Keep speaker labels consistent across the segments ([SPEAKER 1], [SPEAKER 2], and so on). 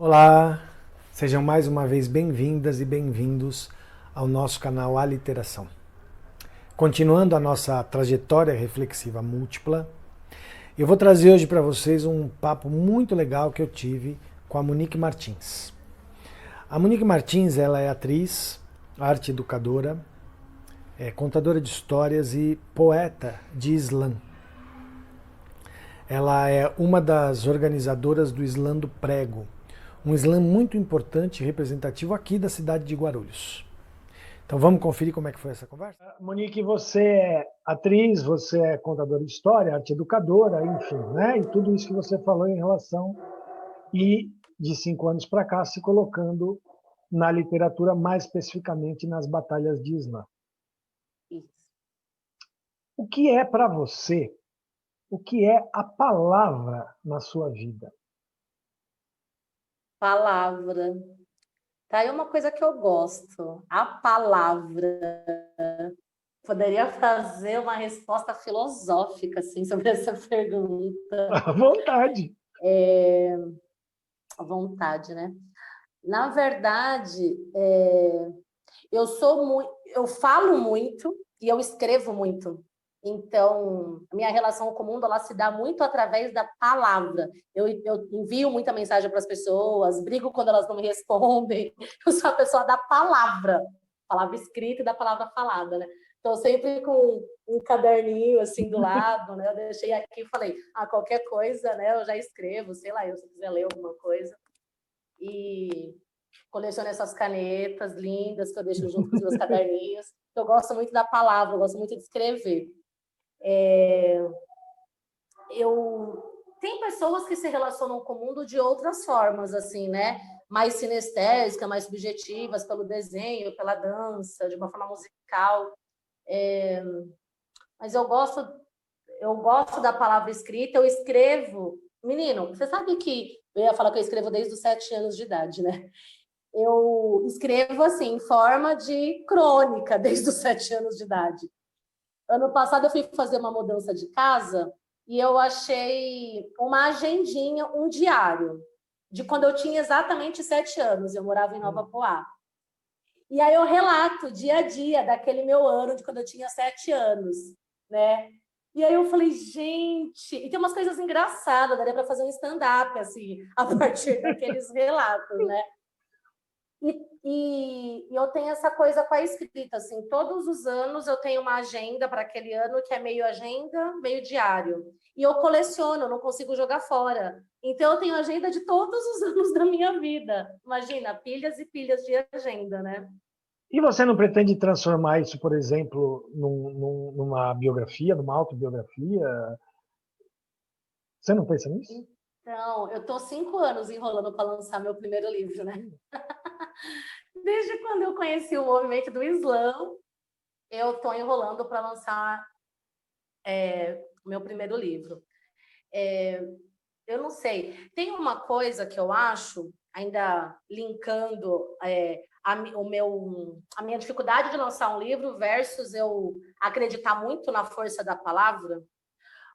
[SPEAKER 1] Olá, sejam mais uma vez bem-vindas e bem-vindos ao nosso canal Aliteração. Continuando a nossa trajetória reflexiva múltipla, eu vou trazer hoje para vocês um papo muito legal que eu tive com a Monique Martins. A Monique Martins, ela é atriz, arte educadora, contadora de histórias e poeta de slam. Ela é uma das organizadoras do Slam do Prego, um slam muito importante e representativo aqui da cidade de Guarulhos. Então vamos conferir como é que foi essa conversa? Monique, você é atriz, você é contadora de história, arte educadora, enfim, né? E tudo isso que você falou em relação e de 5 anos para cá se colocando na literatura, mais especificamente nas batalhas de slam.
[SPEAKER 2] Isso.
[SPEAKER 1] O que é para você, o que é a palavra na sua vida?
[SPEAKER 2] Palavra. Tá aí uma coisa que eu gosto. A palavra. Poderia fazer uma resposta filosófica assim, sobre essa pergunta.
[SPEAKER 1] À vontade.
[SPEAKER 2] À vontade, né? Na verdade, eu falo muito e eu escrevo muito. Então, a minha relação com o mundo ela se dá muito através da palavra. Eu envio muita mensagem para as pessoas, brigo quando elas não me respondem. Eu sou a pessoa da palavra escrita e da palavra falada, né? Então, sempre com um caderninho assim do lado, né? Eu deixei aqui e falei, qualquer coisa, né? Eu já escrevo, sei lá, se quiser ler alguma coisa. E coleciono essas canetas lindas que eu deixo junto com os meus caderninhos. Eu gosto muito da palavra, eu gosto muito de escrever. Tem pessoas que se relacionam com o mundo de outras formas, assim, né? Mais sinestésicas, mais subjetivas, pelo desenho, pela dança, de uma forma musical. Mas eu gosto da palavra escrita, eu escrevo. Menino, você sabe que eu ia falar que eu escrevo desde os 7 anos de idade, né? Eu escrevo assim, em forma de crônica, desde os 7 anos de idade. Ano passado eu fui fazer uma mudança de casa e eu achei uma agendinha, um diário, de quando eu tinha exatamente 7 anos. Eu morava em Nova Poá. E aí eu relato dia a dia daquele meu ano, de quando eu tinha 7 anos, né? E aí eu falei, gente, e tem umas coisas engraçadas, daria para fazer um stand-up, assim, a partir daqueles relatos, né? E eu tenho essa coisa com a escrita, assim, todos os anos eu tenho uma agenda para aquele ano que é meio agenda, meio diário. E eu coleciono, eu não consigo jogar fora. Então eu tenho agenda de todos os anos da minha vida. Imagina, pilhas e pilhas de agenda, né?
[SPEAKER 1] E você não pretende transformar isso, por exemplo, numa biografia, numa autobiografia? Você não pensa nisso?
[SPEAKER 2] Então, eu estou 5 anos enrolando para lançar meu primeiro livro, né? Desde quando eu conheci o movimento do Islã, eu estou enrolando para lançar o meu primeiro livro. Eu não sei. Tem uma coisa que eu acho, ainda linkando a minha dificuldade de lançar um livro versus eu acreditar muito na força da palavra,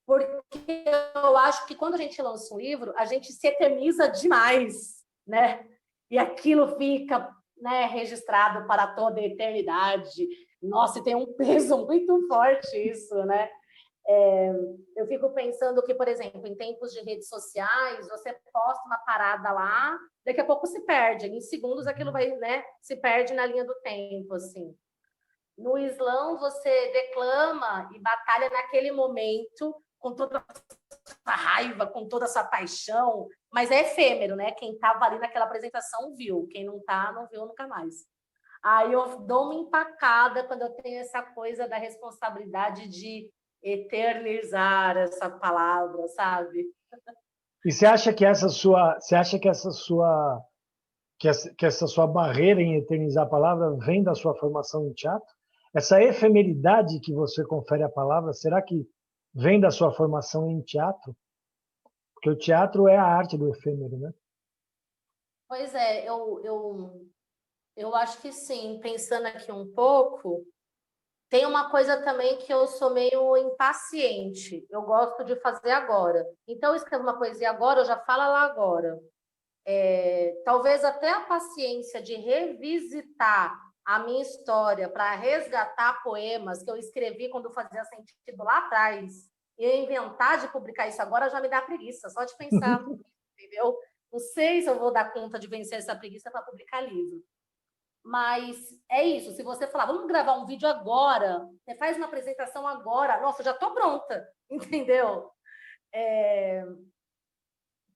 [SPEAKER 2] porque eu acho que quando a gente lança um livro, a gente se eterniza demais, né? E aquilo fica, né, registrado para toda a eternidade. Nossa, e tem um peso muito forte isso, né? Eu fico pensando que, por exemplo, em tempos de redes sociais, você posta uma parada lá, daqui a pouco se perde. Em segundos aquilo vai, né, se perde na linha do tempo, assim. No Islã, você declama e batalha naquele momento, com toda a raiva, com toda essa paixão, mas é efêmero, né? Quem estava ali naquela apresentação viu, quem não está, não viu nunca mais. Aí eu dou uma empacada quando eu tenho essa coisa da responsabilidade de eternizar essa palavra, sabe?
[SPEAKER 1] E você acha que essa sua barreira em eternizar a palavra vem da sua formação em teatro? Essa efemeridade que você confere à palavra, será que vem da sua formação em teatro? Porque o teatro é a arte do efêmero, né?
[SPEAKER 2] Pois é, eu acho que sim. Pensando aqui um pouco, tem uma coisa também que eu sou meio impaciente. Eu gosto de fazer agora. Então, eu escrevo uma poesia agora, eu já falo lá agora. talvez até a paciência de revisitar a minha história para resgatar poemas que eu escrevi quando fazia sentido lá atrás e inventar de publicar isso agora já me dá preguiça, só de pensar, entendeu? Não sei se eu vou dar conta de vencer essa preguiça para publicar livro. Mas é isso, se você falar, vamos gravar um vídeo agora, você faz uma apresentação agora, nossa, já estou pronta, entendeu?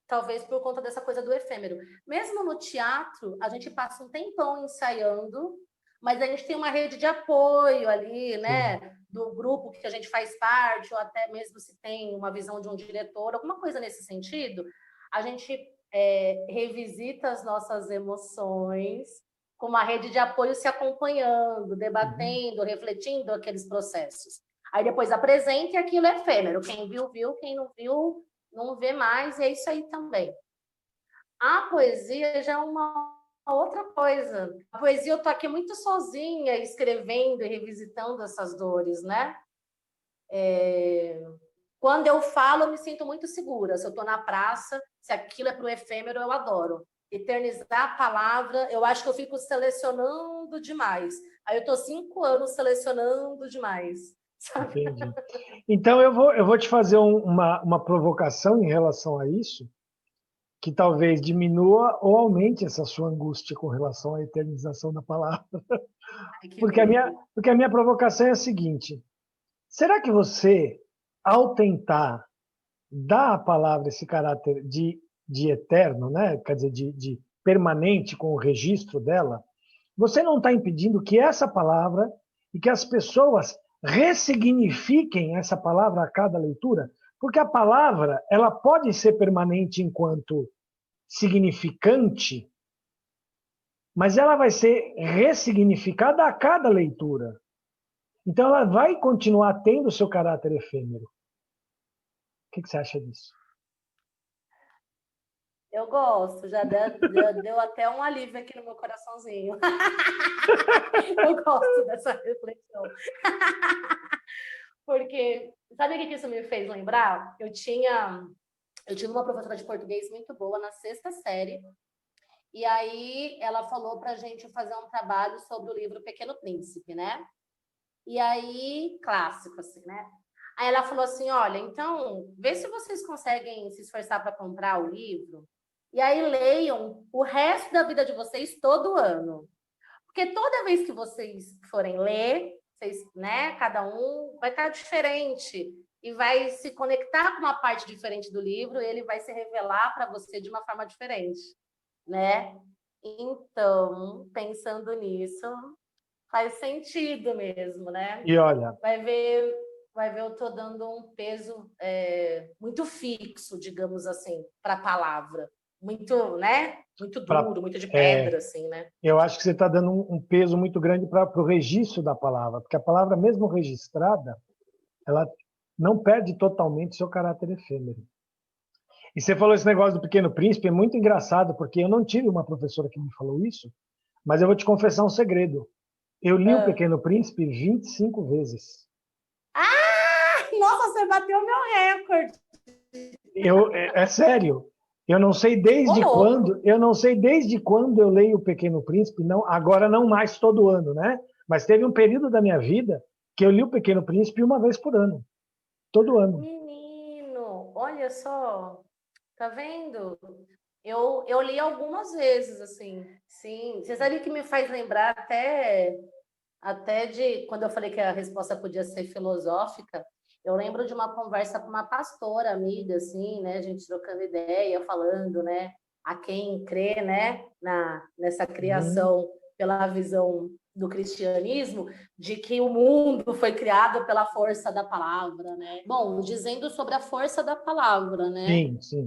[SPEAKER 2] Talvez por conta dessa coisa do efêmero. Mesmo no teatro, a gente passa um tempão ensaiando, mas a gente tem uma rede de apoio ali, né? Sim. Do grupo que a gente faz parte, ou até mesmo se tem uma visão de um diretor, alguma coisa nesse sentido, a gente revisita as nossas emoções com uma rede de apoio se acompanhando, debatendo, refletindo aqueles processos. Aí depois apresenta e aquilo é efêmero. Quem viu, viu. Quem não viu, não vê mais, e é isso aí também. A poesia já é uma outra coisa. A poesia, eu estou aqui muito sozinha, escrevendo e revisitando essas dores, né? Quando eu falo, eu me sinto muito segura. Se eu estou na praça, se aquilo é para o efêmero, eu adoro. Eternizar a palavra, eu acho que eu fico selecionando demais. Aí eu estou 5 anos selecionando demais. Sabe?
[SPEAKER 1] Entendi. Então, eu vou te fazer uma provocação em relação a isso, que talvez diminua ou aumente essa sua angústia com relação à eternização da palavra.
[SPEAKER 2] Ai,
[SPEAKER 1] Porque a minha provocação é a seguinte: será que você, ao tentar dar à palavra esse caráter de eterno, né? Quer dizer, de permanente com o registro dela, você não está impedindo que essa palavra e que as pessoas ressignifiquem essa palavra a cada leitura? Porque a palavra, ela pode ser permanente enquanto significante, mas ela vai ser ressignificada a cada leitura. Então ela vai continuar tendo o seu caráter efêmero. O que você acha disso?
[SPEAKER 2] Eu gosto, já deu até um alívio aqui no meu coraçãozinho. Eu gosto dessa reflexão. Porque, sabe o que isso me fez lembrar? Eu tive uma professora de português muito boa na 6ª série, e aí ela falou para a gente fazer um trabalho sobre o livro Pequeno Príncipe, né? E aí, clássico, assim, né? Aí ela falou assim, olha, então, vê se vocês conseguem se esforçar para comprar o livro, e aí leiam o resto da vida de vocês todo ano. Porque toda vez que vocês forem ler, vocês, né, cada um vai estar diferente e vai se conectar com uma parte diferente do livro e ele vai se revelar para você de uma forma diferente, né? Então, pensando nisso, faz sentido mesmo, né?
[SPEAKER 1] E olha,
[SPEAKER 2] vai ver, eu estou dando um peso muito fixo, digamos assim, para a palavra. Muito, né? Muito duro, muito de pedra, assim, né?
[SPEAKER 1] Eu acho que você está dando um peso muito grande para o registro da palavra, porque a palavra, mesmo registrada, ela não perde totalmente seu caráter efêmero. E você falou esse negócio do Pequeno Príncipe, é muito engraçado, porque eu não tive uma professora que me falou isso, mas eu vou te confessar um segredo. Eu li o Pequeno Príncipe 25 vezes.
[SPEAKER 2] Ah! Nossa, você bateu meu recorde!
[SPEAKER 1] É sério. Eu não sei desde quando eu leio O Pequeno Príncipe, não, agora não mais todo ano, né? Mas teve um período da minha vida que eu li O Pequeno Príncipe uma vez por ano. Todo ano.
[SPEAKER 2] Menino, olha só. Tá vendo? Eu li algumas vezes, assim. Sim. Você sabe que me faz lembrar até de quando eu falei que a resposta podia ser filosófica. Eu lembro de uma conversa com uma pastora amiga, assim, né? A gente trocando ideia, falando, né? A quem crê, né? Nessa criação pela visão do cristianismo, de que o mundo foi criado pela força da palavra, né? Bom, dizendo sobre a força da palavra, né?
[SPEAKER 1] Sim, sim.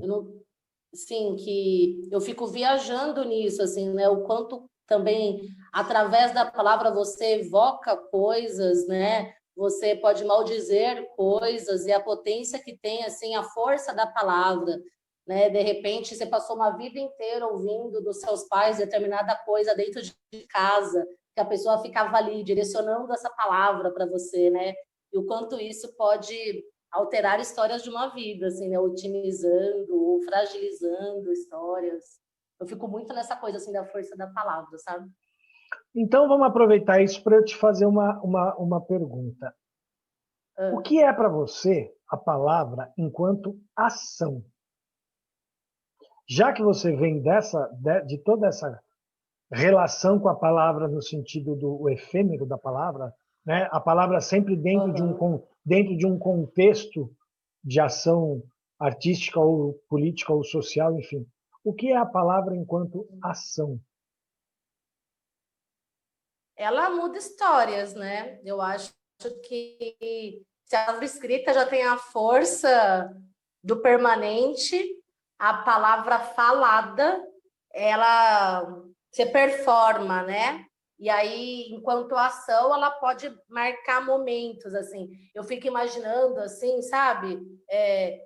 [SPEAKER 2] Sim, que eu fico viajando nisso, assim, né? O quanto também, através da palavra, você evoca coisas, né? Você pode maldizer coisas e a potência que tem, assim, a força da palavra, né? De repente, você passou uma vida inteira ouvindo dos seus pais determinada coisa dentro de casa, que a pessoa ficava ali direcionando essa palavra para você, né? E o quanto isso pode alterar histórias de uma vida, assim, né? Otimizando ou fragilizando histórias. Eu fico muito nessa coisa, assim, da força da palavra, sabe?
[SPEAKER 1] Então, vamos aproveitar isso para eu te fazer uma pergunta. O que é para você a palavra enquanto ação? Já que você vem de toda essa relação com a palavra no sentido do efêmero da palavra, né? A palavra sempre dentro de um contexto de ação artística ou política ou social, enfim. O que é a palavra enquanto ação?
[SPEAKER 2] Ela muda histórias, né? Eu acho que se a palavra escrita já tem a força do permanente, a palavra falada, ela se performa, né? E aí, enquanto ação, ela pode marcar momentos, assim. Eu fico imaginando, assim, sabe?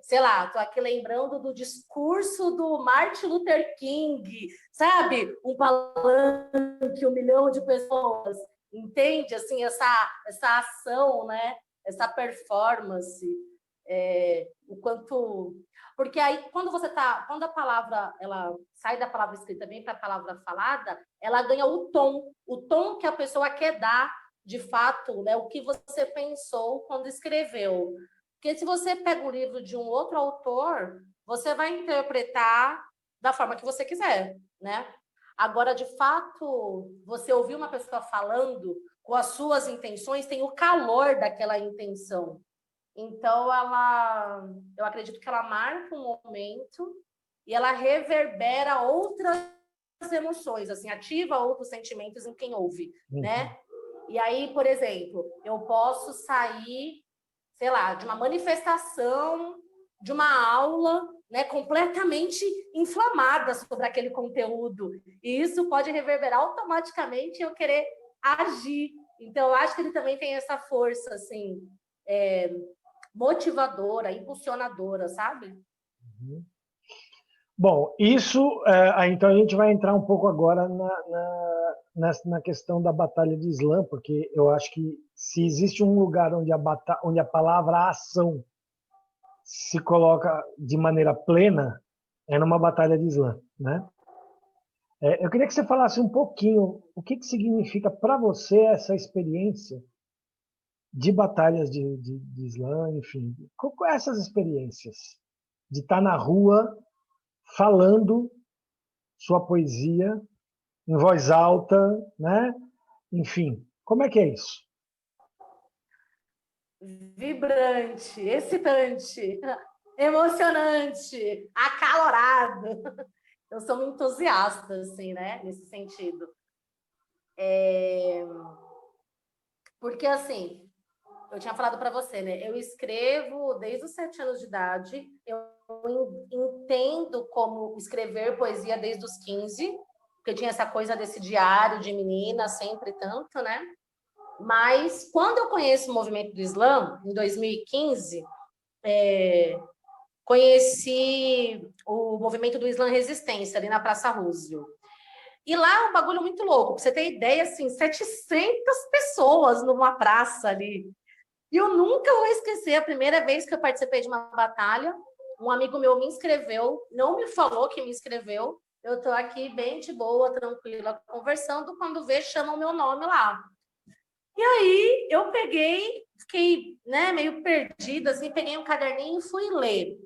[SPEAKER 2] Sei lá, tô aqui lembrando do discurso do Martin Luther King, sabe? Um palanque, 1 milhão de pessoas, entende? Assim, essa ação, né? Essa performance, o quanto... Porque aí, quando a palavra ela sai da palavra escrita, vem para a palavra falada, ela ganha o tom que a pessoa quer dar, de fato, né, o que você pensou quando escreveu. Porque se você pega um livro de um outro autor, você vai interpretar da forma que você quiser, né? Agora, de fato, você ouvir uma pessoa falando com as suas intenções, tem o calor daquela intenção. Então, eu acredito que ela marca um momento e ela reverbera outras emoções, assim, ativa outros sentimentos em quem ouve, né? E aí, por exemplo, eu posso sair, sei lá, de uma manifestação, de uma aula, né, completamente inflamada sobre aquele conteúdo. E isso pode reverberar automaticamente eu querer agir. Então, eu acho que ele também tem essa força, assim, motivadora, impulsionadora, sabe?
[SPEAKER 1] Bom, isso, então a gente vai entrar um pouco agora na questão da Batalha de Islã, porque eu acho que se existe um lugar onde a palavra ação se coloca de maneira plena, é numa Batalha de Islã, né? Eu queria que você falasse um pouquinho o que significa para você essa experiência de batalhas de Islã, enfim. Qual essas experiências de estar na rua falando sua poesia em voz alta, né? Enfim, como é que é isso?
[SPEAKER 2] Vibrante, excitante, emocionante, acalorado. Eu sou uma entusiasta, assim, né? Nesse sentido. Porque, assim, eu tinha falado para você, né? Eu escrevo desde os 7 anos de idade. Eu entendo como escrever poesia desde os 15, porque tinha essa coisa desse diário de menina, sempre tanto, né? Mas quando eu conheço o movimento do Islã, em 2015, conheci o movimento do Islã Resistência, ali na Praça Roosevelt. E lá é um bagulho muito louco. Pra você ter ideia, assim, 700 pessoas numa praça ali. E eu nunca vou esquecer a primeira vez que eu participei de uma batalha. Um amigo meu me inscreveu, não me falou que me inscreveu. Eu estou aqui bem de boa, tranquila, conversando. Quando vê, chamam o meu nome lá. E aí eu peguei, fiquei, né, meio perdida, assim, peguei um caderninho e fui ler.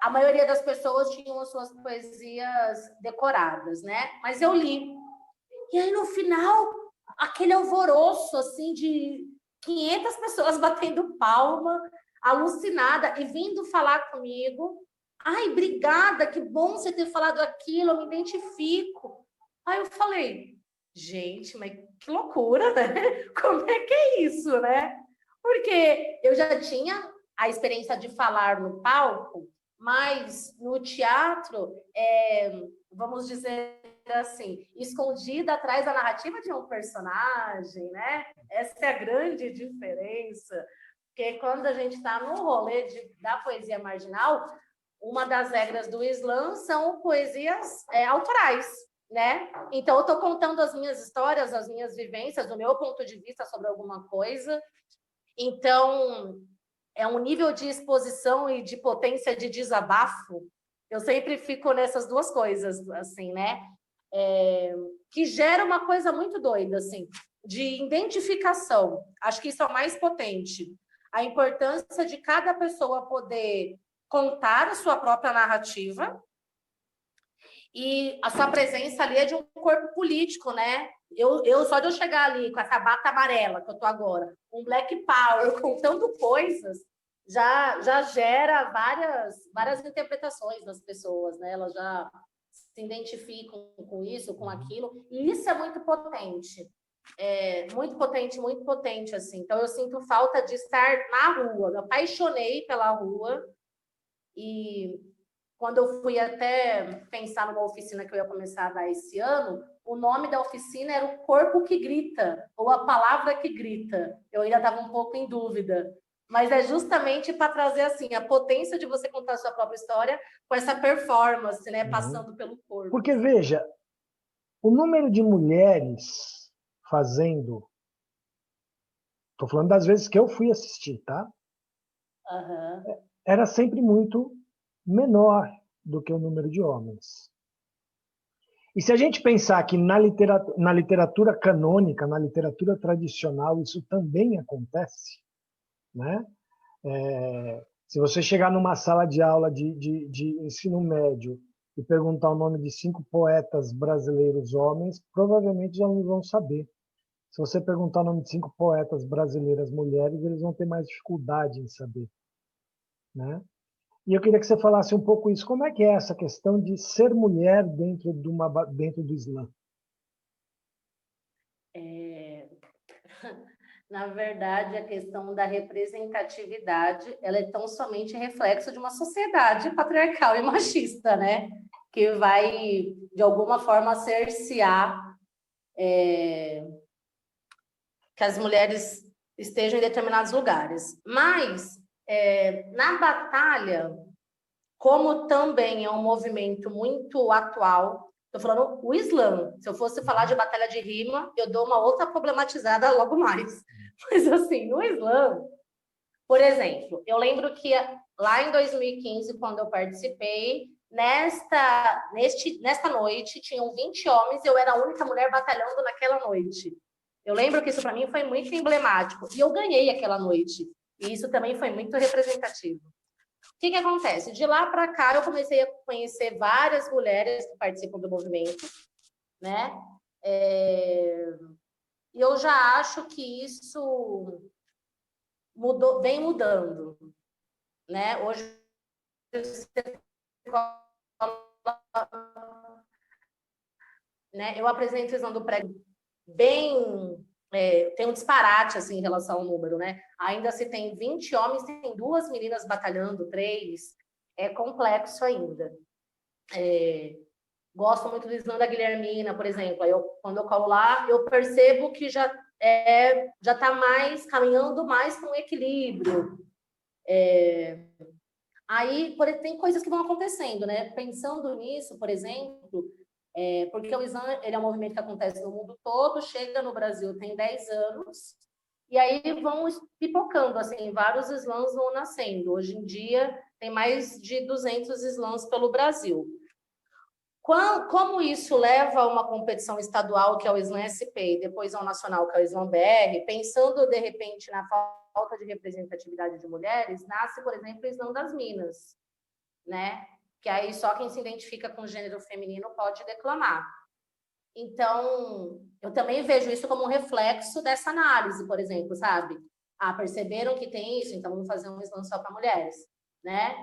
[SPEAKER 2] A maioria das pessoas tinham as suas poesias decoradas, né? Mas eu li. E aí, no final, aquele alvoroço, assim, de 500 pessoas batendo palma, alucinada, e vindo falar comigo. Ai, obrigada, que bom você ter falado aquilo, eu me identifico. Aí eu falei, gente, mas que loucura, né? Como é que é isso, né? Porque eu já tinha a experiência de falar no palco, mas no teatro, vamos dizer assim, escondida atrás da narrativa de um personagem, né? Essa é a grande diferença. Porque quando a gente está no rolê da poesia marginal, uma das regras do Islã são poesias autorais, né? Então, eu estou contando as minhas histórias, as minhas vivências, do meu ponto de vista sobre alguma coisa. Então, é um nível de exposição e de potência de desabafo Eu sempre fico nessas duas coisas, assim, né? Que gera uma coisa muito doida, assim, de identificação. Acho que isso é o mais potente. A importância de cada pessoa poder contar a sua própria narrativa, e a sua presença ali é de um corpo político, né? Só de eu chegar ali com essa bata amarela que eu tô agora, um Black Power, contando coisas, já gera várias interpretações das pessoas, né? Elas já se identificam com isso, com aquilo, e isso é muito potente. Muito potente, muito potente, assim. Então, eu sinto falta de estar na rua. Eu apaixonei pela rua, e quando eu fui até pensar numa oficina que eu ia começar a dar esse ano, o nome da oficina era o corpo que grita, ou a palavra que grita. Eu ainda estava um pouco em dúvida. Mas é justamente para trazer assim a potência de você contar a sua própria história com essa performance, né, passando pelo corpo.
[SPEAKER 1] Porque, veja, o número de mulheres fazendo... Estou falando das vezes que eu fui assistir, tá?
[SPEAKER 2] Uhum.
[SPEAKER 1] Era sempre muito menor do que o número de homens. E se a gente pensar que na literatura canônica, na literatura tradicional, isso também acontece, né? Se você chegar numa sala de aula de ensino médio e perguntar o nome de 5 poetas brasileiros homens, provavelmente já não vão saber. Se você perguntar o nome de 5 poetas brasileiras mulheres, eles vão ter mais dificuldade em saber, né? E eu queria que você falasse um pouco isso. Como é que é essa questão de ser mulher dentro do Islã?
[SPEAKER 2] Na verdade, a questão da representatividade, ela é tão somente reflexo de uma sociedade patriarcal e machista, né? Que vai, de alguma forma, cercear que as mulheres estejam em determinados lugares. Mas, na batalha, como também é um movimento muito atual, estou falando o Islã. Se eu fosse falar de batalha de rima, eu dou uma outra problematizada logo mais. Mas, assim, no Islã, por exemplo, eu lembro que lá em 2015, quando eu participei, nesta noite, tinham 20 homens e eu era a única mulher batalhando naquela noite. Eu lembro que isso para mim foi muito emblemático. E eu ganhei aquela noite. E isso também foi muito representativo. O que acontece? De lá para cá, eu comecei a conhecer várias mulheres que participam do movimento, né? E eu já acho que isso vem mudando, né? Hoje, né? Eu apresento a visão do prego bem... tem um disparate assim, em relação ao número, né? Ainda se tem 20 homens, tem 2 meninas batalhando, 3. É complexo ainda. Gosto muito do Islã da Guilhermina, por exemplo. Aí quando eu colo lá, eu percebo que já está caminhando mais para um equilíbrio. Aí tem coisas que vão acontecendo, né? Pensando nisso, por exemplo, porque o Islã ele é um movimento que acontece no mundo todo, chega no Brasil tem 10 anos, e aí vão pipocando, assim, vários islãs vão nascendo. Hoje em dia tem mais de 200 islãs pelo Brasil. Como isso leva a uma competição estadual, que é o Islã SP, e depois ao nacional, que é o Islã BR, pensando, de repente, na falta de representatividade de mulheres, nasce, por exemplo, o Islã das Minas, né? Que aí só quem se identifica com o gênero feminino pode declamar. Então, eu também vejo isso como um reflexo dessa análise, por exemplo, sabe? Perceberam que tem isso, então vamos fazer um Islã só para mulheres, né?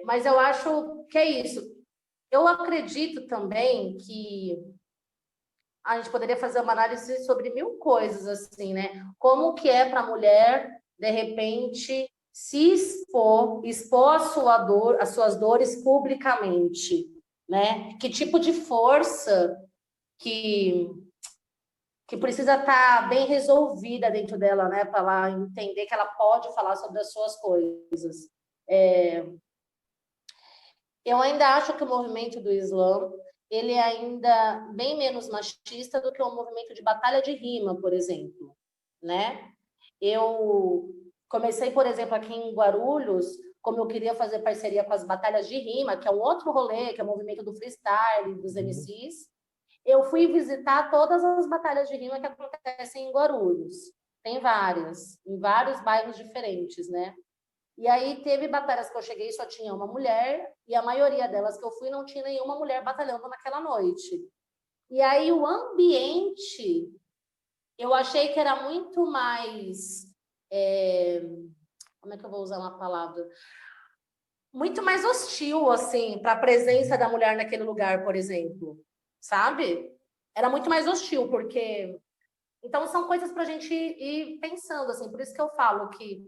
[SPEAKER 2] Mas eu acho que é isso. Eu acredito também que a gente poderia fazer uma análise sobre 1000 coisas, assim, né? Como que é para a mulher, de repente, se expor as suas dores publicamente, né? Que tipo de força que precisa estar bem resolvida dentro dela, né? Para ela entender que ela pode falar sobre as suas coisas. Eu ainda acho que o movimento do Islã ele é ainda bem menos machista do que o movimento de batalha de rima, por exemplo, né? Eu comecei, por exemplo, aqui em Guarulhos, como eu queria fazer parceria com as batalhas de rima, que é um outro rolê, que é o movimento do freestyle, dos MCs, eu fui visitar todas as batalhas de rima que acontecem em Guarulhos. Tem várias, em vários bairros diferentes, né? E aí teve batalhas que eu cheguei e só tinha uma mulher, e a maioria delas que eu fui não tinha nenhuma mulher batalhando naquela noite. E aí o ambiente, eu achei que era muito mais... como é que eu vou usar uma palavra? Muito mais hostil, assim, para a presença da mulher naquele lugar, por exemplo. Sabe? Era muito mais hostil, porque... Então, são coisas para a gente ir pensando, assim. Por isso que eu falo que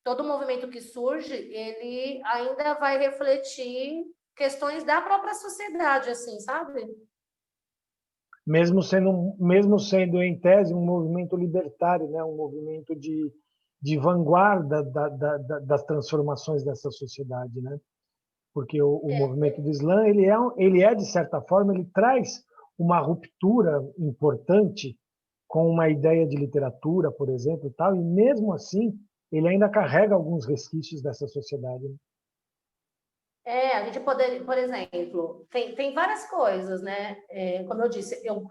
[SPEAKER 2] todo movimento que surge, ele ainda vai refletir questões da própria sociedade, assim, sabe?
[SPEAKER 1] Mesmo sendo em tese um movimento libertário, né? Um movimento de vanguarda das transformações dessa sociedade, né? Porque o movimento do Islã, ele é, de certa forma, ele traz uma ruptura importante com uma ideia de literatura, por exemplo, e tal, e mesmo assim, ele ainda carrega alguns resquícios dessa sociedade, né?
[SPEAKER 2] A gente poderia, por exemplo, tem várias coisas, né? Como eu disse, eu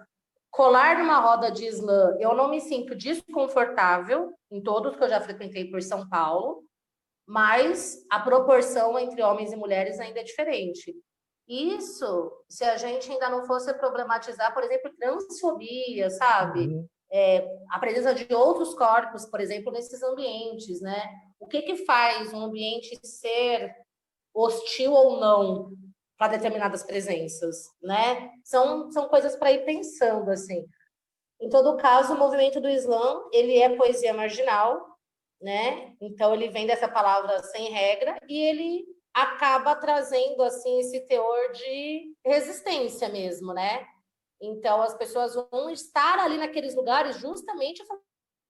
[SPEAKER 2] colar numa roda de slam, eu não me sinto desconfortável em todos que eu já frequentei por São Paulo, mas a proporção entre homens e mulheres ainda é diferente. Isso, se a gente ainda não fosse problematizar, por exemplo, transfobia, sabe?
[SPEAKER 1] Uhum.
[SPEAKER 2] A presença de outros corpos, por exemplo, nesses ambientes, né? O que que faz um ambiente ser hostil ou não para determinadas presenças, né? São coisas para ir pensando, assim. Em todo caso, o movimento do Islã, ele é poesia marginal, né? Então, ele vem dessa palavra sem regra e ele acaba trazendo, assim, esse teor de resistência mesmo, né? Então, as pessoas vão estar ali naqueles lugares justamente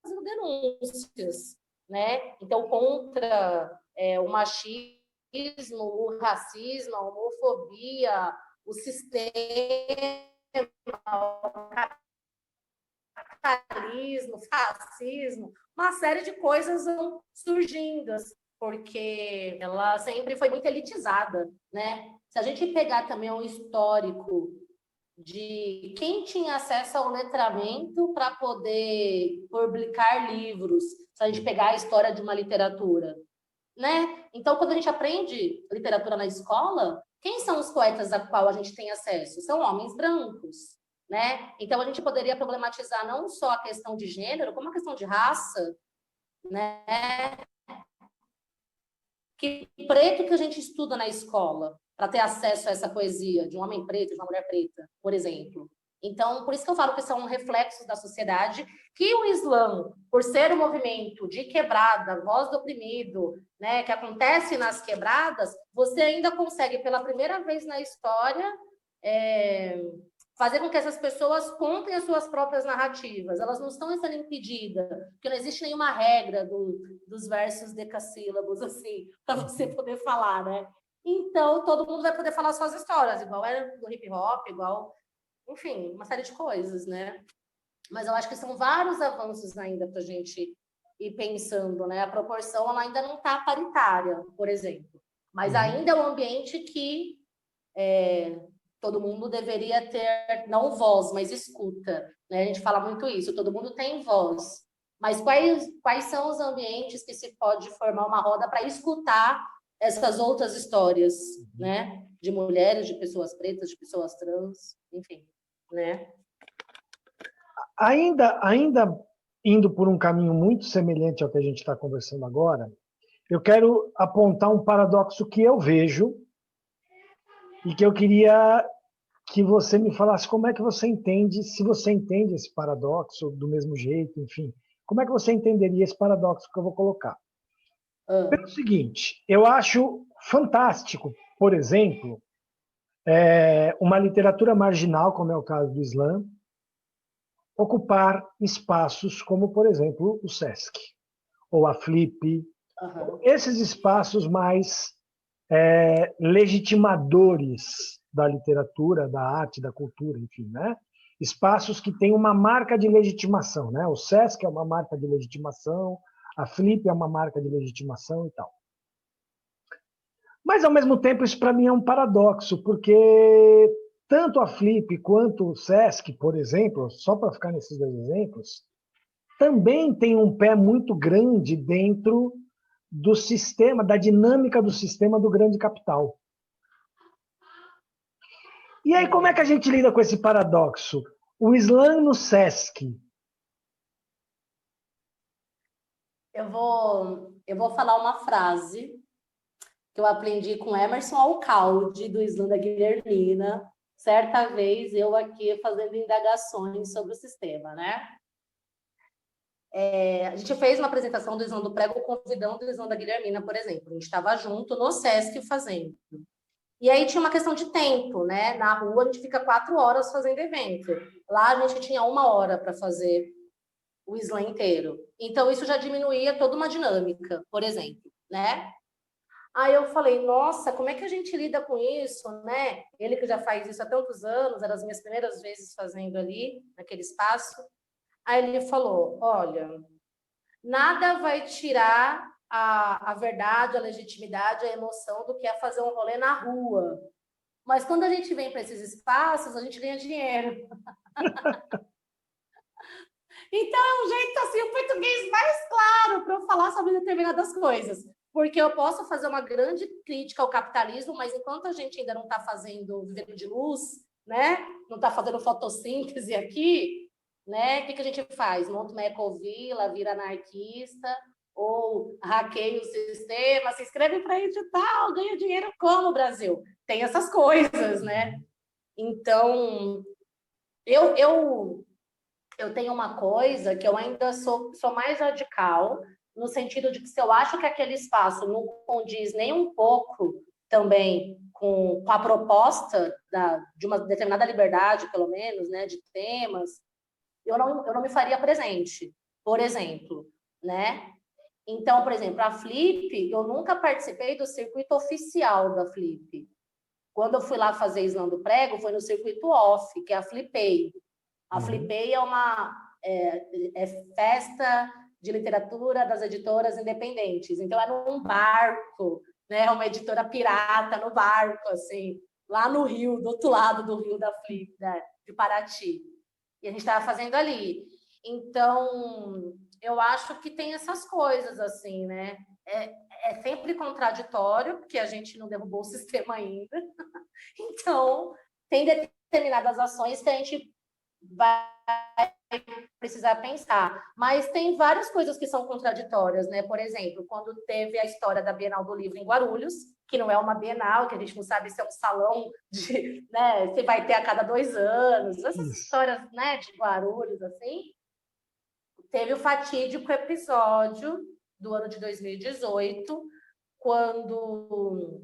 [SPEAKER 2] fazendo denúncias, né? Então, contra o machismo, o racismo, a homofobia, o sistema, o capitalismo, fascismo, uma série de coisas vão surgindo, porque ela sempre foi muito elitizada, né? Se a gente pegar também um histórico de quem tinha acesso ao letramento para poder publicar livros, se a gente pegar a história de uma literatura, né? Então, quando a gente aprende literatura na escola, quem são os poetas a qual a gente tem acesso? São homens brancos, né? Então, a gente poderia problematizar não só a questão de gênero, como a questão de raça, né? Que preto que a gente estuda na escola para ter acesso a essa poesia de um homem preto, de uma mulher preta, por exemplo. Então, por isso que eu falo que são reflexos da sociedade, que o Islã, por ser um movimento de quebrada, voz do oprimido, né, que acontece nas quebradas, você ainda consegue, pela primeira vez na história, fazer com que essas pessoas contem as suas próprias narrativas. Elas não estão sendo impedidas, porque não existe nenhuma regra dos versos decassílabos, assim, para você poder falar, né? Então, todo mundo vai poder falar suas histórias, igual era do hip hop, igual, enfim, uma série de coisas, né? Mas eu acho que são vários avanços ainda para a gente ir pensando, né? A proporção ela ainda não está paritária, por exemplo, mas ainda é um ambiente que todo mundo deveria ter, não voz, mas escuta, né? A gente fala muito isso, todo mundo tem voz, mas quais são os ambientes que se pode formar uma roda para escutar essas outras histórias, né? De mulheres, de pessoas pretas, de pessoas trans, enfim, né?
[SPEAKER 1] Ainda indo por um caminho muito semelhante ao que a gente está conversando agora, eu quero apontar um paradoxo que eu vejo e que eu queria que você me falasse como é que você entende, se você entende esse paradoxo do mesmo jeito, enfim, como é que você entenderia esse paradoxo que eu vou colocar? Pelo seguinte, eu acho fantástico, por exemplo, uma literatura marginal, como é o caso do Islã, ocupar espaços como, por exemplo, o Sesc, ou a Flip, esses espaços mais legitimadores da literatura, da arte, da cultura, enfim, né? Espaços que têm uma marca de legitimação, né? O Sesc é uma marca de legitimação, a Flip é uma marca de legitimação e tal. Mas, ao mesmo tempo, isso para mim é um paradoxo, porque tanto a Flip quanto o Sesc, por exemplo, só para ficar nesses dois exemplos, também tem um pé muito grande dentro do sistema, da dinâmica do sistema do grande capital. E aí, como é que a gente lida com esse paradoxo? O Islã no Sesc.
[SPEAKER 2] Eu vou falar uma frase que eu aprendi com Emerson Alcalde, do Islã da Guilhermina, certa vez eu aqui fazendo indagações sobre o sistema, né? A gente fez uma apresentação do Islã do Prego convidando o Islã da Guilhermina, por exemplo. A gente estava junto no Sesc fazendo. E aí tinha uma questão de tempo, né? Na rua a gente fica 4 horas fazendo evento. Lá a gente tinha 1 hora para fazer o slam inteiro. Então isso já diminuía toda uma dinâmica, por exemplo, né? Aí eu falei, nossa, como é que a gente lida com isso, né? Ele que já faz isso há tantos anos, eram as minhas primeiras vezes fazendo ali, naquele espaço. Aí ele falou, olha, nada vai tirar a verdade, a legitimidade, a emoção do que é fazer um rolê na rua. Mas quando a gente vem para esses espaços, a gente ganha dinheiro. Então é um jeito assim, o português mais claro para eu falar sobre determinadas coisas. Porque eu posso fazer uma grande crítica ao capitalismo, mas enquanto a gente ainda não está fazendo vivendo de luz, né? Não está fazendo fotossíntese aqui, né? O que a gente faz? Monta uma ecovila, vira anarquista, ou hackeia o sistema, se inscreve para edital, ganha dinheiro como, Brasil? Tem essas coisas, né? Então, eu tenho uma coisa que eu ainda sou mais radical, no sentido de que se eu acho que aquele espaço não condiz nem um pouco também com a proposta de uma determinada liberdade, pelo menos, né, de temas, eu não me faria presente, por exemplo, né? Então, por exemplo, a Flip, eu nunca participei do circuito oficial da Flip. Quando eu fui lá fazer Islã do Prego, foi no circuito off, que é a Flipei. A Flipei é festa de literatura das editoras independentes. Então, era um barco, né? Uma editora pirata no barco, assim, lá no Rio, do outro lado do Rio da Flip, né? De Paraty. E a gente estava fazendo ali. Então, eu acho que tem essas coisas, assim, né? É sempre contraditório, porque a gente não derrubou o sistema ainda. Então, tem determinadas ações que a gente vai precisar pensar. Mas tem várias coisas que são contraditórias, né? Por exemplo, quando teve a história da Bienal do Livro em Guarulhos, que não é uma Bienal, que a gente não sabe se é um salão de, né, se vai ter a cada 2 anos, essas histórias, né, de Guarulhos, assim. Teve o fatídico episódio do ano de 2018, quando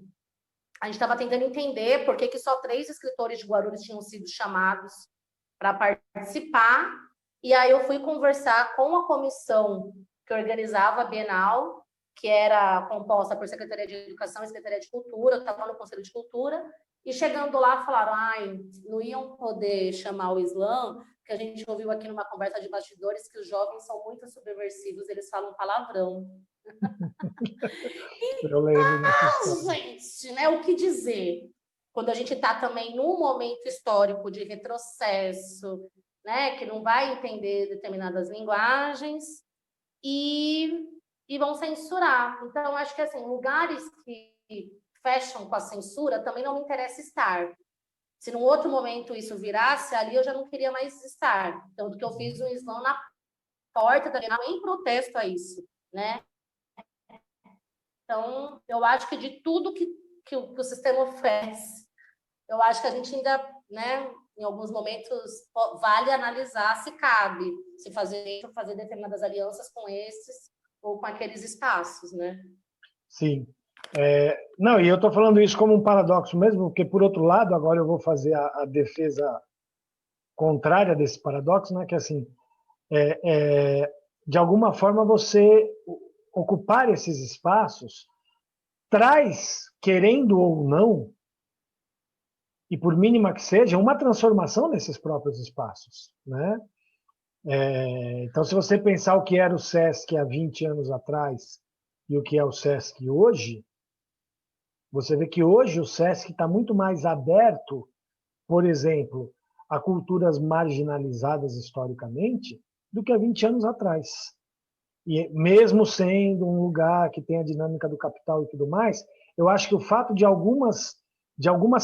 [SPEAKER 2] a gente estava tentando entender por que só 3 escritores de Guarulhos tinham sido chamados para participar. E aí eu fui conversar com a comissão que organizava a Bienal, que era composta por Secretaria de Educação e Secretaria de Cultura, eu estava no Conselho de Cultura, e chegando lá falaram, não iam poder chamar o Islã, porque a gente ouviu aqui numa conversa de bastidores que os jovens são muito subversivos, eles falam palavrão.
[SPEAKER 1] Eu lembro
[SPEAKER 2] Então, gente, né, o que dizer? Quando a gente está também num momento histórico de retrocesso, né, que não vai entender determinadas linguagens e vão censurar. Então, acho que assim, lugares que fecham com a censura também não me interessa estar. Se num outro momento isso virasse, ali eu já não queria mais estar. Tanto que eu fiz um slam na porta da Bienal em protesto a isso, né? Então, eu acho que de tudo que o sistema oferece, eu acho que a gente ainda, né, em alguns momentos, vale analisar se cabe, se fazer determinadas alianças com esses ou com aqueles espaços, né?
[SPEAKER 1] Sim. Não, e eu estou falando isso como um paradoxo mesmo, porque, por outro lado, agora eu vou fazer a defesa contrária desse paradoxo, né, que assim, de alguma forma você ocupar esses espaços traz, querendo ou não, e por mínima que seja, uma transformação nesses próprios espaços, né? Então, se você pensar o que era o SESC há 20 anos atrás e o que é o SESC hoje, Você vê que hoje o SESC está muito mais aberto, por exemplo, a culturas marginalizadas historicamente do que há 20 anos atrás. E mesmo sendo um lugar que tem a dinâmica do capital e tudo mais, eu acho que o fato de algumas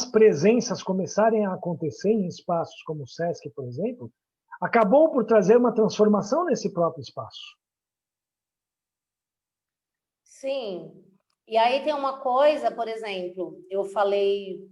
[SPEAKER 1] presenças começarem a acontecer em espaços como o SESC, por exemplo, acabou por trazer uma transformação nesse próprio espaço.
[SPEAKER 2] Sim. E aí tem uma coisa, por exemplo, eu falei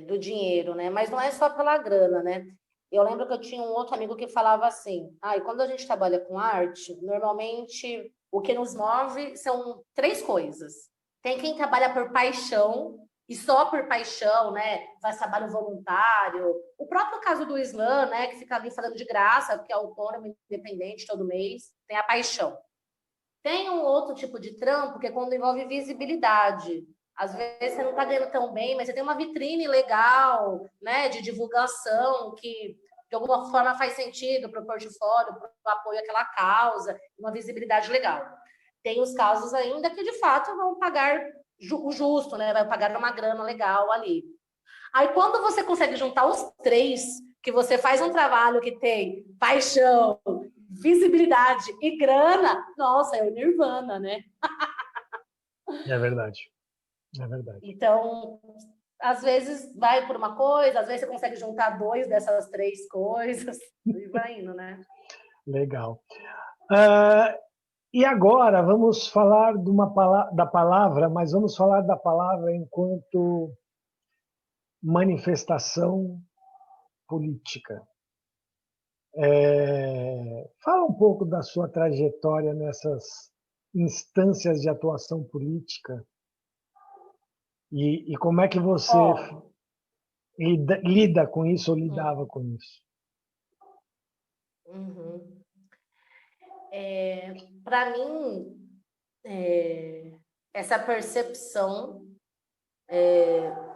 [SPEAKER 2] do dinheiro, né? Mas não é só pela grana, né? Eu lembro que eu tinha um outro amigo que falava assim, e quando a gente trabalha com arte, normalmente o que nos move são três coisas. Tem quem trabalha por paixão, e só por paixão, né? Faz trabalho voluntário. O próprio caso do Islã, né? Que fica ali falando de graça, porque é autônomo, independente todo mês, tem a paixão. Tem um outro tipo de trampo que é quando envolve visibilidade. Às vezes você não está ganhando tão bem, mas você tem uma vitrine legal, né, de divulgação que de alguma forma faz sentido para o portfólio, para o apoio àquela causa, uma visibilidade legal. Tem os casos ainda que de fato vão pagar o justo, né, vai pagar uma grana legal ali. Aí quando você consegue juntar os três, que você faz um trabalho que tem paixão, visibilidade e grana, nossa, é o Nirvana, né?
[SPEAKER 1] É verdade. É verdade.
[SPEAKER 2] Então, às vezes vai por uma coisa, às vezes você consegue juntar dois dessas três coisas e vai indo, né?
[SPEAKER 1] Legal. E agora vamos falar da palavra, mas vamos falar da palavra enquanto manifestação política. Fala um pouco da sua trajetória nessas instâncias de atuação política e como é que você lida com isso ou lidava com isso.
[SPEAKER 2] Uhum. Para mim, essa percepção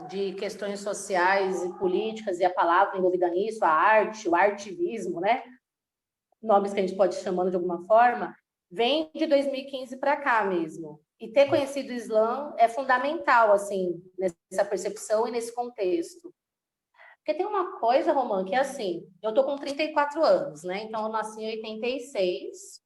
[SPEAKER 2] de questões sociais e políticas e a palavra envolvida nisso, a arte, o artivismo, né? Nomes que a gente pode ir chamando de alguma forma, vem de 2015 para cá mesmo. E ter conhecido o Islã é fundamental, assim, nessa percepção e nesse contexto. Porque tem uma coisa, Romã, que é assim, eu tô com 34 anos, né? Então, eu nasci em 86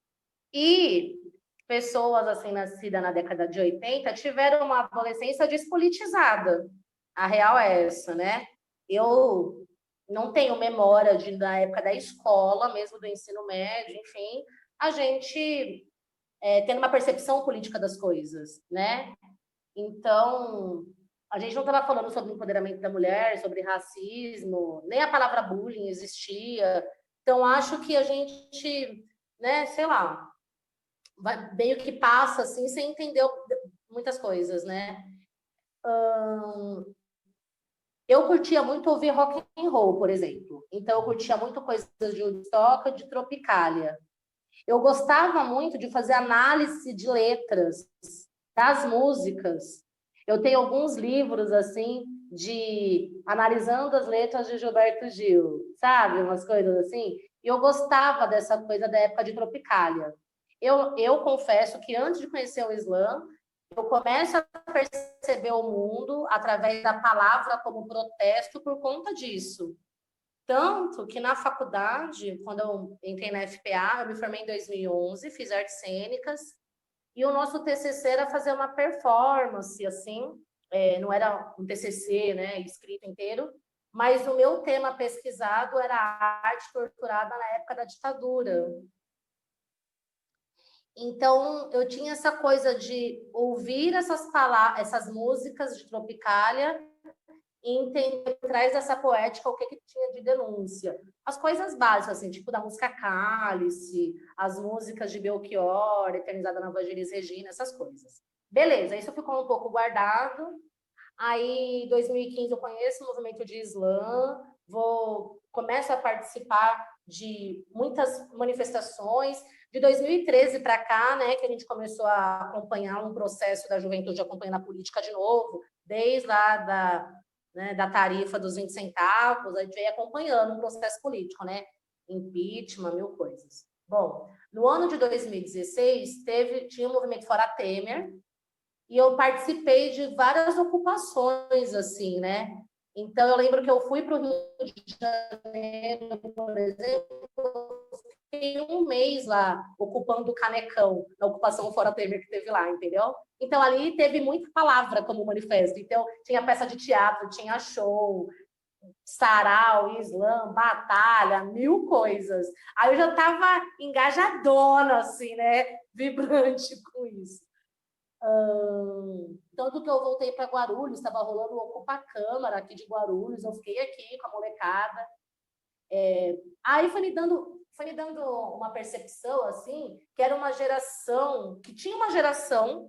[SPEAKER 2] e pessoas, assim, nascidas na década de 80 tiveram uma adolescência despolitizada. A real é essa, né? Eu não tenho memória da época da escola, mesmo do ensino médio, enfim, a gente tendo uma percepção política das coisas, né? Então, a gente não estava falando sobre empoderamento da mulher, sobre racismo, nem a palavra bullying existia. Então, acho que a gente, né, sei lá, meio que passa assim, sem entender muitas coisas, né? Eu curtia muito ouvir rock and roll, por exemplo. Então, eu curtia muito coisas de Woodstock, de Tropicália. Eu gostava muito de fazer análise de letras das músicas. Eu tenho alguns livros, assim, de analisando as letras de Gilberto Gil, sabe? Umas coisas assim. E eu gostava dessa coisa da época de Tropicália. Eu confesso que antes de conhecer o Islã, eu começo a perceber o mundo através da palavra como protesto por conta disso. Tanto que na faculdade, quando eu entrei na FPA, eu me formei em 2011, fiz artes cênicas, e o nosso TCC era fazer uma performance, assim, não era um TCC, né, escrito inteiro, mas o meu tema pesquisado era a arte torturada na época da ditadura. Então, eu tinha essa coisa de ouvir essas músicas de Tropicália e entender por trás dessa poética o que tinha de denúncia. As coisas básicas, assim, tipo da música Cálice, as músicas de Belchior, Eternizada na Voz de Elis Regina, essas coisas. Beleza, isso ficou um pouco guardado. Aí, em 2015, eu conheço o movimento de Islã, começo a participar de muitas manifestações. De 2013 para cá, né, que a gente começou a acompanhar um processo da juventude acompanhando a política de novo, desde lá da tarifa dos 20 centavos, a gente veio acompanhando um processo político, né? Impeachment, mil coisas. Bom, no ano de 2016, tinha o movimento Fora Temer, e eu participei de várias ocupações, assim, né? Então, eu lembro que eu fui para o Rio de Janeiro, por exemplo, fiquei um mês lá, ocupando o Canecão, na ocupação Fora Temer que teve lá, entendeu? Então, ali teve muita palavra como manifesto. Então, tinha peça de teatro, tinha show, sarau, slam, batalha, mil coisas. Aí eu já estava engajadona, assim, né? Vibrante com isso. Tanto que eu voltei para Guarulhos, estava rolando o Ocupa Câmara aqui de Guarulhos, eu fiquei aqui com a molecada. Aí foi me dando uma percepção, assim, que era uma geração, que tinha uma geração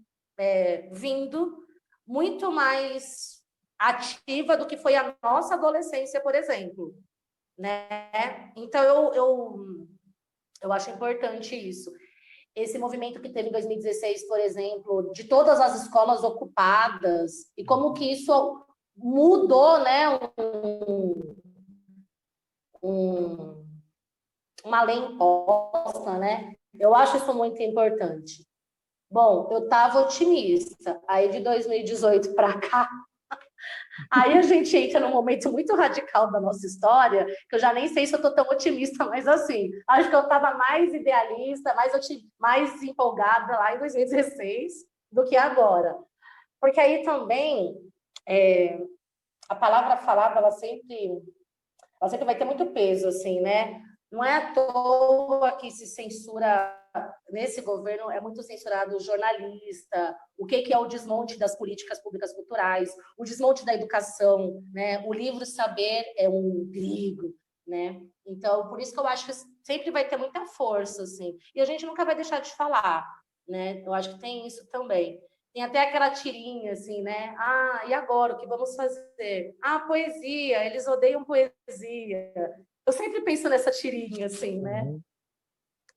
[SPEAKER 2] vindo muito mais ativa do que foi a nossa adolescência, por exemplo, né? Então, eu acho importante isso. Esse movimento que teve em 2016, por exemplo, de todas as escolas ocupadas, e como que isso mudou, né, uma lei imposta, né? Eu acho isso muito importante. Bom, eu estava otimista. Aí, de 2018 para cá, aí a gente entra num momento muito radical da nossa história, que eu já nem sei se eu estou tão otimista, mas assim, acho que eu estava mais idealista, mais empolgada lá em 2016 do que agora. Porque aí também a palavra falada, ela sempre vai ter muito peso, assim, né? Não é à toa que se censura, nesse governo, é muito censurado o jornalista, o que é o desmonte das políticas públicas culturais, o desmonte da educação, né? O livro saber é um perigo, né? Então, por isso que eu acho que sempre vai ter muita força, assim. E a gente nunca vai deixar de falar, né? Eu acho que tem isso também. Tem até aquela tirinha, assim, né? Ah, e agora, o que vamos fazer? Ah, poesia, eles odeiam poesia. Eu sempre penso nessa tirinha, assim, né?
[SPEAKER 1] Uhum.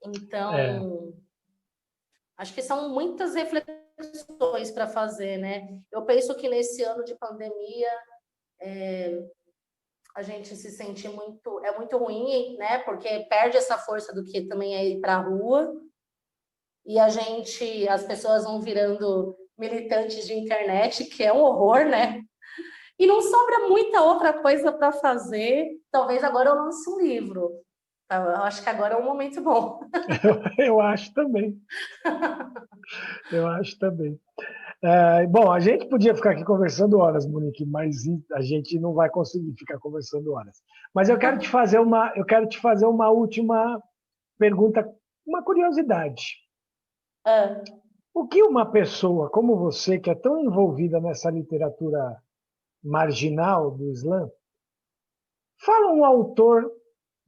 [SPEAKER 2] Então, acho que são muitas reflexões para fazer, né? Eu penso que nesse ano de pandemia, a gente se sente muito... É muito ruim, né? Porque perde essa força do que também é ir para a rua. E as pessoas vão virando militantes de internet, que é um horror, né? E não sobra muita outra coisa para fazer. Talvez agora eu lance um livro. Eu acho que agora é um momento bom.
[SPEAKER 1] Eu acho também. Eu acho também. Bom, a gente podia ficar aqui conversando horas, Monique, mas a gente não vai conseguir ficar conversando horas. Mas eu quero te fazer uma última pergunta, uma curiosidade.
[SPEAKER 2] Ah,
[SPEAKER 1] O que uma pessoa como você, que é tão envolvida nessa literatura marginal do Islã, fala um autor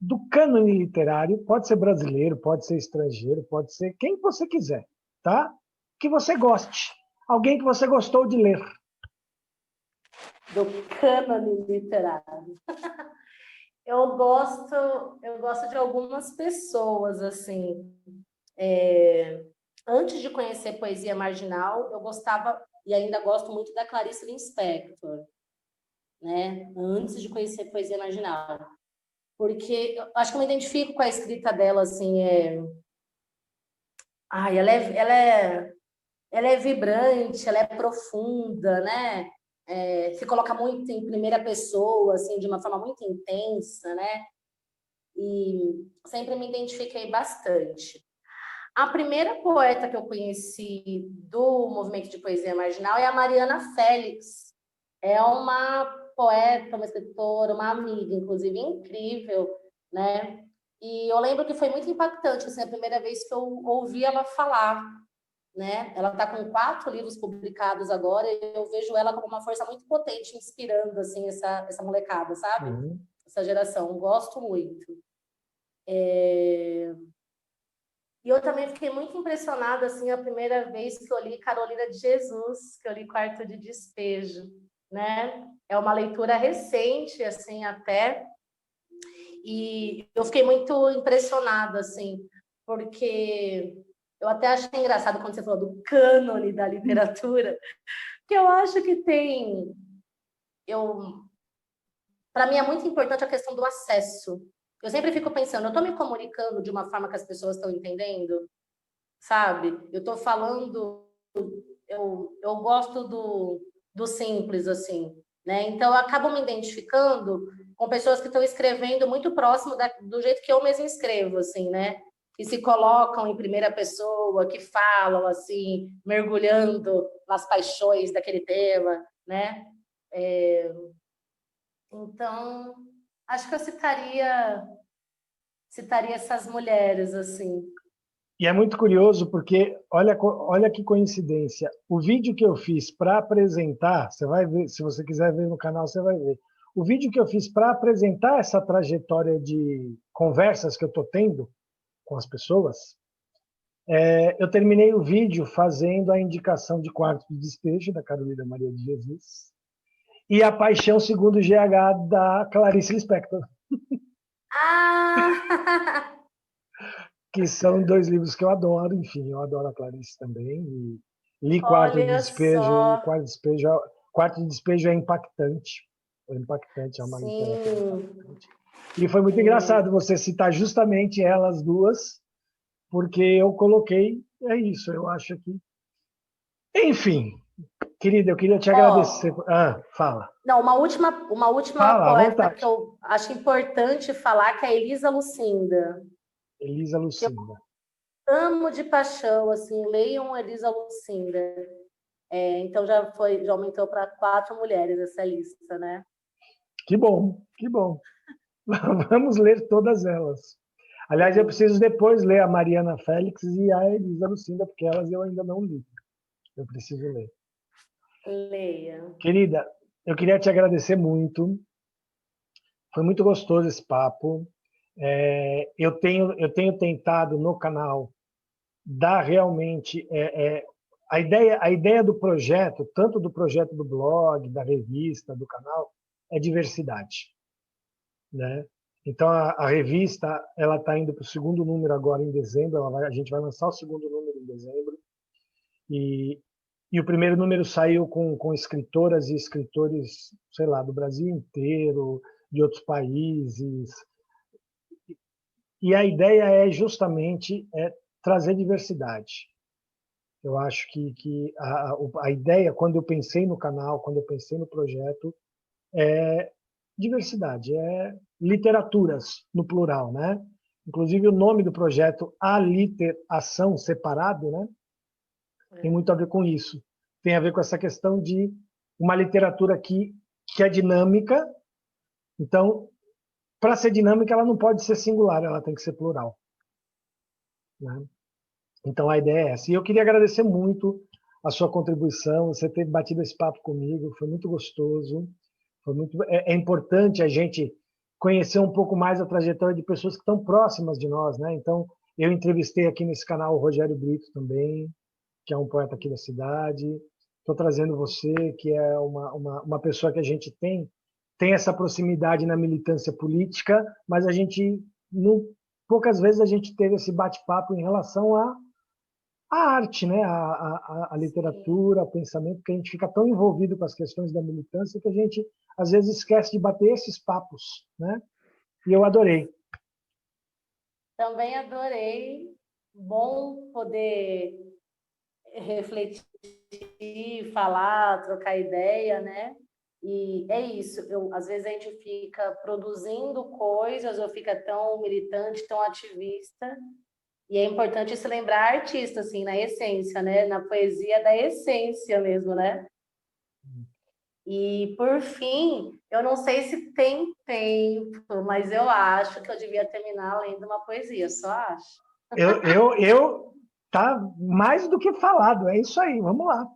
[SPEAKER 1] do cânone literário, pode ser brasileiro, pode ser estrangeiro, pode ser quem você quiser, tá? Que você goste. Alguém que você gostou de ler.
[SPEAKER 2] do cânone literário. Eu gosto de algumas pessoas, assim. Antes de conhecer poesia marginal, eu gostava e ainda gosto muito da Clarice Lispector, né? Antes de conhecer poesia marginal. Porque eu acho que eu me identifico com a escrita dela, assim, Ai, ela é vibrante, ela é profunda, né? Se coloca muito em primeira pessoa, assim, de uma forma muito intensa, né? E sempre me identifiquei bastante. A primeira poeta que eu conheci do movimento de poesia marginal é a Mariana Félix. É uma poeta, uma escritora, uma amiga, inclusive, incrível, né? E eu lembro que foi muito impactante, assim, a primeira vez que eu ouvi ela falar, né? Ela está com 4 livros publicados agora e eu vejo ela como uma força muito potente, inspirando, assim, essa molecada, sabe?
[SPEAKER 1] Uhum.
[SPEAKER 2] Essa geração. Gosto muito. E eu também fiquei muito impressionada, assim, a primeira vez que eu li Carolina de Jesus, que eu li Quarto de Despejo, né? É uma leitura recente, assim, até, e eu fiquei muito impressionada, assim, porque eu até achei engraçado quando você falou do cânone da literatura, que eu acho que para mim é muito importante a questão do acesso. Eu sempre fico pensando, eu estou me comunicando de uma forma que as pessoas estão entendendo, sabe? Eu estou falando eu gosto do simples, assim, né? Então, eu acabo me identificando com pessoas que estão escrevendo muito próximo do jeito que eu mesma escrevo, assim, né? Que se colocam em primeira pessoa, que falam, assim, mergulhando nas paixões daquele tema, né? Então, acho que eu citaria essas mulheres, assim.
[SPEAKER 1] E é muito curioso porque, olha que coincidência, o vídeo que eu fiz para apresentar, você vai ver, se você quiser ver no canal, você vai ver. O vídeo que eu fiz para apresentar essa trajetória de conversas que eu estou tendo com as pessoas, eu terminei o vídeo fazendo a indicação de Quarto de Despejo, da Carolina Maria de Jesus, e A Paixão Segundo o GH, da Clarice Lispector,
[SPEAKER 2] Ah!
[SPEAKER 1] que são dois livros que eu adoro. Enfim, eu adoro a Clarice também. E li Quarto de
[SPEAKER 2] Olha
[SPEAKER 1] Despejo, e
[SPEAKER 2] só.
[SPEAKER 1] Quarto de Despejo é impactante. É impactante, é uma literatura
[SPEAKER 2] Sim.
[SPEAKER 1] impactante. E foi muito engraçado você citar justamente elas duas, porque eu coloquei, é isso, eu acho que. Enfim, querida, eu queria te agradecer.
[SPEAKER 2] Ó,
[SPEAKER 1] Ah, fala.
[SPEAKER 2] não, uma última
[SPEAKER 1] Fala, à
[SPEAKER 2] poeta que
[SPEAKER 1] vontade.
[SPEAKER 2] eu acho importante falar, que é a Elisa Lucinda,
[SPEAKER 1] Elisa
[SPEAKER 2] que eu
[SPEAKER 1] Lucinda.
[SPEAKER 2] amo de paixão, assim, leiam Elisa Lucinda. Então já aumentou para 4 mulheres essa lista, né?
[SPEAKER 1] Que bom, que bom. Vamos ler todas elas. Aliás, eu
[SPEAKER 2] Sim,
[SPEAKER 1] preciso depois ler a Mariana Félix e a Elisa Lucinda, porque elas eu ainda não li. Eu preciso ler.
[SPEAKER 2] leia.
[SPEAKER 1] Querida, eu queria te agradecer muito. Foi muito gostoso esse papo. Eu tenho tentado no canal dar realmente a ideia do projeto, tanto do projeto do blog, da revista, do canal, é diversidade, né? Então a revista ela está indo para o segundo número agora em dezembro. A gente vai lançar o segundo número em dezembro e, e o primeiro número saiu com escritoras e escritores, sei lá, do Brasil inteiro, de outros países. E a ideia é justamente trazer diversidade. Eu acho que a ideia, quando eu pensei no canal, quando eu pensei no projeto, é diversidade, é literaturas no plural, né? Inclusive o nome do projeto, Aliteração separado, né? Tem muito a ver com isso. Tem a ver com essa questão de uma literatura que é dinâmica. Então, para ser dinâmica, ela não pode ser singular, ela tem que ser plural, né? Então, a ideia é essa. E eu queria agradecer muito a sua contribuição, você ter batido esse papo comigo, foi muito gostoso. É importante a gente conhecer um pouco mais a trajetória de pessoas que estão próximas de nós, né? Então, eu entrevistei aqui nesse canal o Rogério Brito também, que é um poeta aqui da cidade. Estou trazendo você, que é uma pessoa que a gente tem essa proximidade na militância política, mas a gente, não, poucas vezes a gente teve esse bate-papo em relação a arte, né? A
[SPEAKER 2] Sim.
[SPEAKER 1] literatura, o pensamento, que a gente fica tão envolvido com as questões da militância que a gente às vezes esquece de bater esses papos, né? E eu adorei.
[SPEAKER 2] Também adorei. Bom poder refletir, falar, trocar ideia, né? E é isso. Às vezes a gente fica produzindo coisas ou fica tão militante, tão ativista. E é importante se lembrar artista, assim, na essência, né? Na poesia da essência mesmo, né? E, por fim, eu não sei se tem tempo, mas eu acho que eu devia terminar lendo uma poesia, só acho.
[SPEAKER 1] Tá mais do que falado, é isso aí, vamos lá.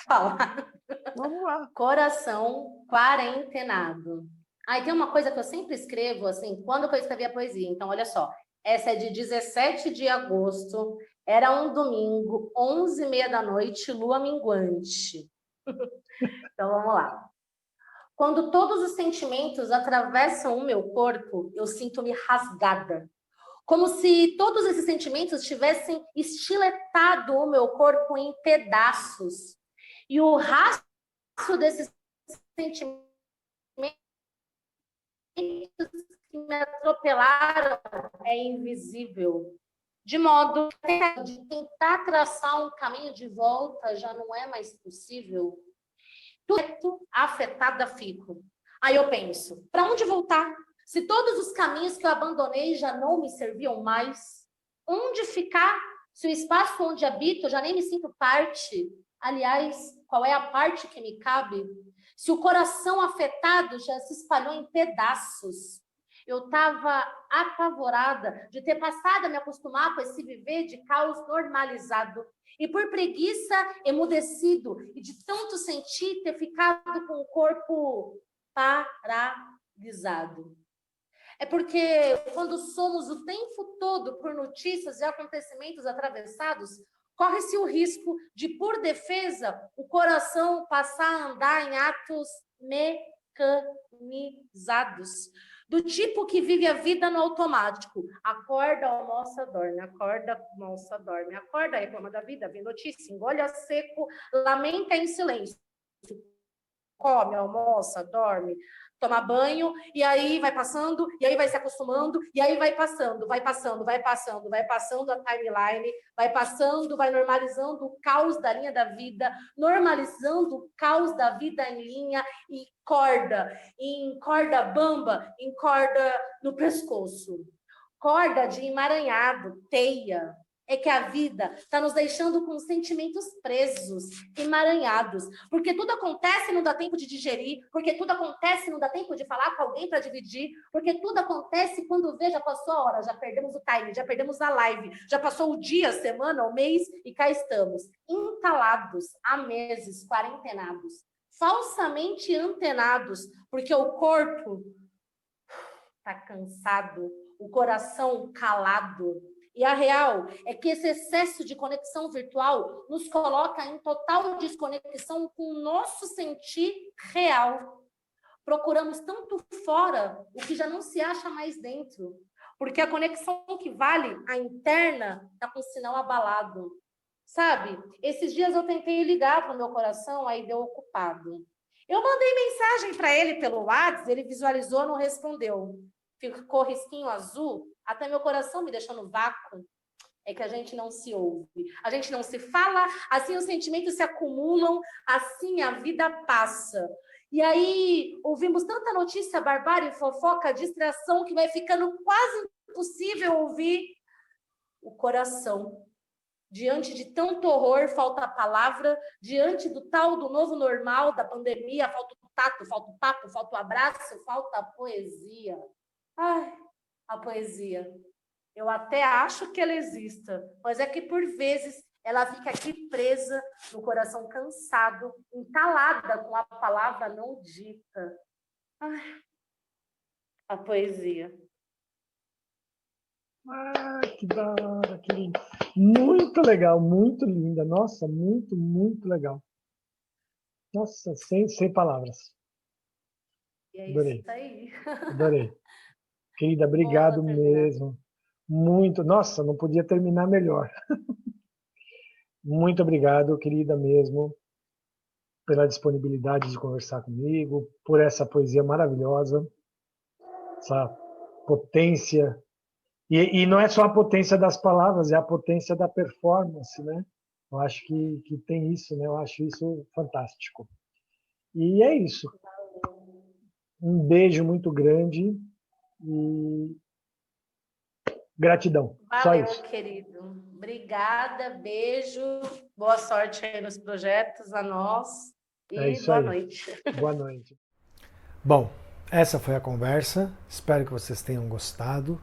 [SPEAKER 2] Falar.
[SPEAKER 1] Vamos lá.
[SPEAKER 2] Coração quarentenado. Aí tem uma coisa que eu sempre escrevo, assim, quando que eu escrevi a poesia. Então, olha só. Essa é de 17 de agosto. Era um domingo, 11h30 da noite, lua minguante. Então, vamos lá. Quando todos os sentimentos atravessam o meu corpo, eu sinto-me rasgada. Como se todos esses sentimentos tivessem estiletado o meu corpo em pedaços. E o rastro desses sentimentos que me atropelaram é invisível. de modo de tentar traçar um caminho de volta já não é mais possível. Tudo afetada fico. Aí eu penso, para onde voltar? Se todos os caminhos que eu abandonei já não me serviam mais, onde ficar? Se o espaço onde habito eu já nem me sinto parte, aliás, qual é a parte que me cabe? Se o coração afetado já se espalhou em pedaços, eu estava apavorada de ter passado a me acostumar com esse viver de caos normalizado. E por preguiça, emudecido, e de tanto sentir, ter ficado com o corpo paralisado. É porque quando somos o tempo todo por notícias e acontecimentos atravessados, corre-se o risco de, por defesa, o coração passar a andar em atos mecanizados. Do tipo que vive a vida no automático. Acorda, almoça, dorme. Acorda, almoça, dorme. Acorda, reclama da vida, vê notícia, engole a seco, lamenta em silêncio. Come, almoça, dorme, toma banho, e aí vai passando, e aí vai se acostumando, e aí vai passando a timeline, vai passando, vai normalizando o caos da linha da vida, normalizando o caos da vida em linha, e em corda bamba, em corda no pescoço. Corda de emaranhado, teia. É que a vida está nos deixando com sentimentos presos, emaranhados. Porque tudo acontece e não dá tempo de digerir, porque tudo acontece e não dá tempo de falar com alguém para dividir, porque tudo acontece quando vê, já passou a hora, já perdemos o time, já perdemos a live, já passou o dia, a semana, o mês, e cá estamos, entalados há meses, quarentenados, falsamente antenados, porque o corpo está cansado, o coração calado. E a real é que esse excesso de conexão virtual nos coloca em total desconexão com o nosso sentir real. Procuramos tanto fora o que já não se acha mais dentro. Porque a conexão que vale, a interna, está com o sinal abalado. Sabe? Esses dias eu tentei ligar para o meu coração, aí deu ocupado. Eu mandei mensagem para ele pelo WhatsApp, ele visualizou, não respondeu. Ficou risquinho azul, até meu coração me deixou no vácuo. É que a gente não se ouve, a gente não se fala, assim os sentimentos se acumulam, assim a vida passa. E aí ouvimos tanta notícia, barbárie, fofoca, distração, que vai ficando quase impossível ouvir o coração. Diante de tanto horror, falta a palavra. Diante do tal do novo normal, da pandemia, falta o tato, falta o papo, falta o abraço, falta a poesia. Ai, a poesia. Eu até acho que ela exista, mas é que, por vezes, ela fica aqui presa no coração cansado, entalada com a palavra não dita. Ai, a poesia.
[SPEAKER 1] Ah, que da hora, que lindo. Muito legal, muito linda. Nossa, muito, muito legal. Nossa, sem palavras.
[SPEAKER 2] E é
[SPEAKER 1] Adorei.
[SPEAKER 2] isso aí.
[SPEAKER 1] Adorei. Querida, obrigado mesmo. Muito. Nossa, não podia terminar melhor. Muito obrigado, querida, mesmo, pela disponibilidade de conversar comigo, por essa poesia maravilhosa, essa potência. E não é só a potência das palavras, é a potência da performance, né? Eu acho que tem isso, né? Eu acho isso fantástico. E é isso. Um beijo muito grande e gratidão.
[SPEAKER 2] Valeu,
[SPEAKER 1] Só isso.
[SPEAKER 2] querido. Obrigada, beijo. Boa sorte aí nos projetos, a nós. E boa noite.
[SPEAKER 1] Boa noite. Bom, essa foi a conversa. Espero que vocês tenham gostado.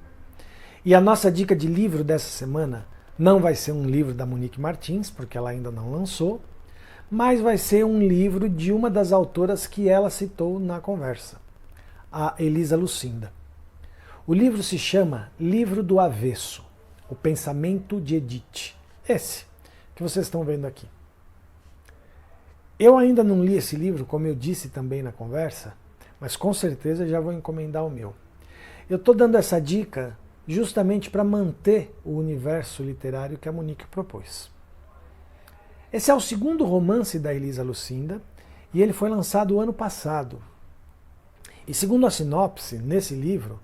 [SPEAKER 1] E a nossa dica de livro dessa semana não vai ser um livro da Monique Martins, porque ela ainda não lançou, mas vai ser um livro de uma das autoras que ela citou na conversa, a Elisa Lucinda. O livro se chama Livro do Avesso, o pensamento de Edith. Esse que vocês estão vendo aqui. Eu ainda não li esse livro, como eu disse também na conversa, mas com certeza já vou encomendar o meu. Eu estou dando essa dica justamente para manter o universo literário que a Monique propôs. Esse é o segundo romance da Elisa Lucinda e ele foi lançado o ano passado. E segundo a sinopse, nesse livro,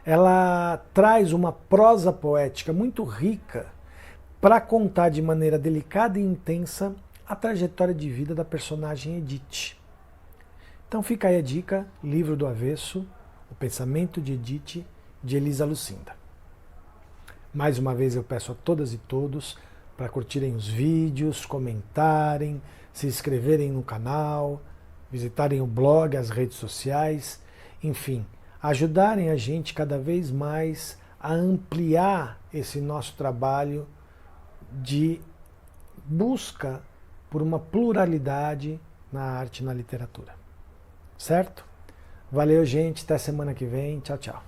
[SPEAKER 1] ela traz uma prosa poética muito rica para contar de maneira delicada e intensa a trajetória de vida da personagem Edith. Então fica aí a dica, Livro do Avesso, O Pensamento de Edith, de Elisa Lucinda. Mais uma vez eu peço a todas e todos para curtirem os vídeos, comentarem, se inscreverem no canal, visitarem o blog, as redes sociais, enfim, ajudarem a gente cada vez mais a ampliar esse nosso trabalho de busca por uma pluralidade na arte e na literatura. Certo? Valeu, gente. Até semana que vem. Tchau, tchau.